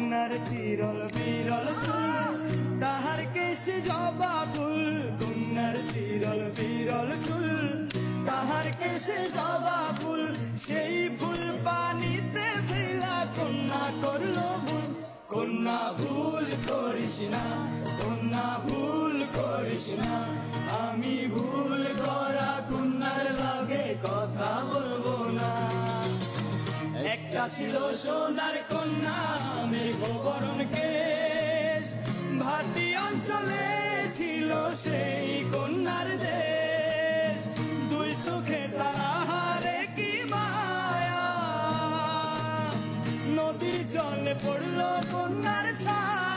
কন্যার চিরল বিরল চুল, তাহার কেশে জবা ফুল। কন্যার চিরল বিরল চুল, তাহার কেশে জবা ফুল। সেই ফুল পানিতে ফেলা কন্যা করলো ভুল। কন্যা ভুল করিস না, কন্যা ভুল করিস না। আমি ভুল করা কন্যার লগে কথা বলবো না। একটা ছিল সোনার কন্যা, মেঘবরণ কেশ। ভাটি অঞ্চলে ছিল সেই কন্যার দেশ। দুই চোখে তাহারে কি মায়া, নদীর জলে পড়লো কন্যার ছায়া।